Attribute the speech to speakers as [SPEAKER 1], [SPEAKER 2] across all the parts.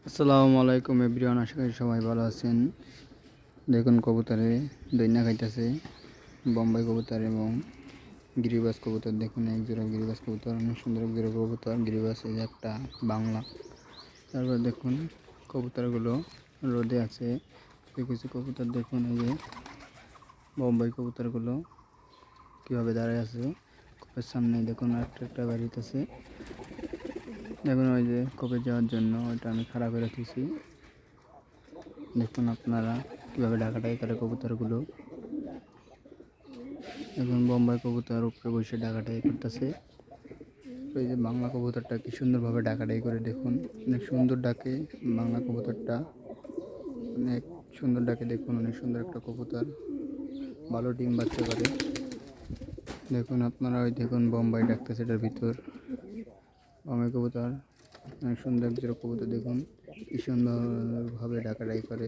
[SPEAKER 1] আসসালামু আলাইকুম এভরিওয়ান, আশা করি সবাই ভালো আছেন। দেখুন কবুতরে দৈন্যা খাইতেছে, বোম্বাই কবুতর এবং গিরিবাজ কবুতর। দেখুন এক জোড়া গিরিবাজ কবুতর, অনেক সুন্দর এক জোড়া কবুতর। গিরিবাজ এই যে একটা বাংলা। তারপর দেখুন কবুতরগুলো রোদে আছে। কিছু কবুতর দেখুন এই যে বোম্বাই কবুতরগুলো কীভাবে দাঁড়ায় আছে কূপের সামনে। দেখুন একটা বাড়িতে আছে। দেখুন ওই যে কূপে যাওয়ার জন্য ওইটা আমি খারাপ করে রেখেছি। দেখুন আপনারা কীভাবে ডাকাডাকি করে কবুতরগুলো। এখন বোম্বাই কবুতর উপরে বসে ডাকাডাকি করতেছে। ওই যে বাংলা কবুতরটা কি সুন্দরভাবে ডাকাডাকি করে, দেখুন অনেক সুন্দর ডাকে বাংলা কবুতরটা, অনেক সুন্দর ডাকে। দেখুন অনেক সুন্দর একটা কবুতর, ভালো ডিম বাচ্চা করে। দেখুন আপনারা ওই দেখুন বোম্বাই ডাকতেছে এটার ভিতর। বোম্বাই কবুতর অনেক সুন্দর এক জোড়া কবুতর। দেখুন কি সুন্দরভাবে ডাকাডাকি করে,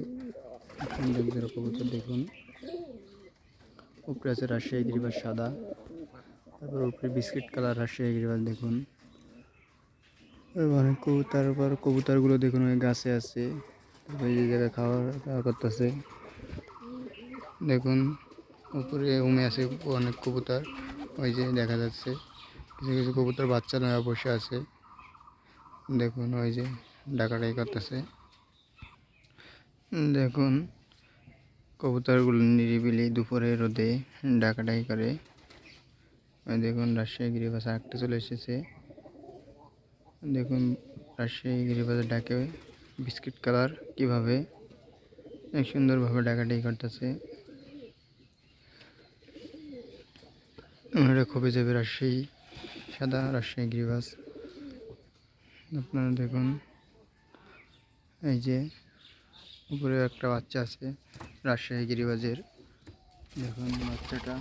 [SPEAKER 1] সুন্দর এক জোড়া কবুতর। দেখুন উপরে আছে রাজশাহী গিরিবাজ সাদা, তারপর উপরে বিস্কিট কালার রাজশাহী গিরিবাজ। দেখুন অনেক কবুতর, তারপর কবুতরগুলো দেখুন ওই গাছে আছে, ওই যে জায়গায় খাওয়া দাওয়া করতেছে। দেখুন উপরে উমে আছে অনেক কবুতর, ওই যে দেখা যাচ্ছে কিছু কিছু কবুতর বাচ্চা নয় বসে আছে। দেখুন ওই যে ডাকাডাকি করতেছে। দেখুন কবুতরগুলো নিরিবিলি দুপুরে রোদে ডাকাডাকি করে। দেখুন রাজশাহী গিরিবাজ আরেকটা চলে এসেছে। দেখুন রাজশাহী গিরিবাজের ডাকে বিস্কিট কালার কীভাবে এক সুন্দরভাবে ডাকাডাকি করতেছে। আমরা খোপে যাবে রাজশাহী সাদা রাজশাহী গিরিবাজ। আপনারা দেখুন এই যে উপরে একটা বাচ্চা আছে রাজশাহী গিরিবাজের। দেখুন বাচ্চাটা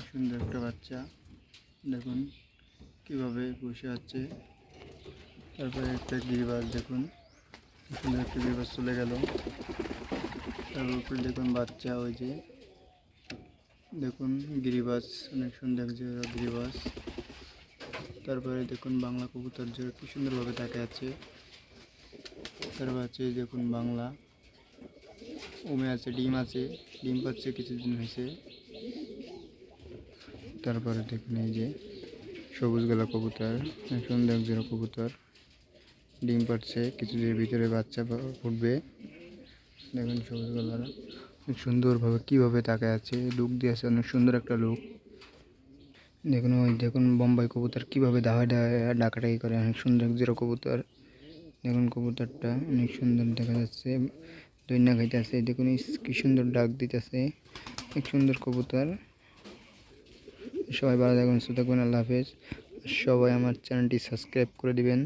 [SPEAKER 1] সুন্দর একটা বাচ্চা। দেখুন কিভাবে বসে আছে। তারপরে একটা গিরিবাজ, দেখুন সুন্দর একটা গিরিবাজ চলে গেল। তারপর উপরে দেখুন বাচ্চা, ওই যে দেখুন গিরিবাজ অনেক সুন্দর এক জোড়া গিরিবাজ। তারপরে দেখুন বাংলা কবুতর জোড়া কি সুন্দরভাবে তাকে আছে। তারপর আছে দেখুন বাংলা উমে আছে, ডিম আছে, ডিম পাচ্ছে কিছুদিন হয়েছে। তারপরে দেখুন এই যে সবুজ গলা কবুতর, অনেক সুন্দর এক জোড়া কবুতর, ডিম পাচ্ছে, কিছুদিনের ভিতরে বাচ্চা ফুটবে। দেখুন সবুজ গলার অনেক সুন্দরভাবে কীভাবে তাকায় আছে, লুক দিয়ে আছে, অনেক সুন্দর একটা লুক। দেখুন ওই দেখুন বোম্বাই কবুতর কীভাবে দাওয়ায় দাওয়ায় ডাকাডাকি করে, অনেক সুন্দর এক জোড়া কবুতর। দেখুন কবুতরটা অনেক সুন্দর দেখা যাচ্ছে, দৈন্যা খাইতে আছে। দেখুন কি সুন্দর ডাক দিতেছে, অনেক সুন্দর কবুতর। সবাই ভালো থাকবেন, সুস্থ থাকবেন, আল্লাহ হাফেজ। সবাই আমার চ্যানেলটি সাবস্ক্রাইব করে দিবেন।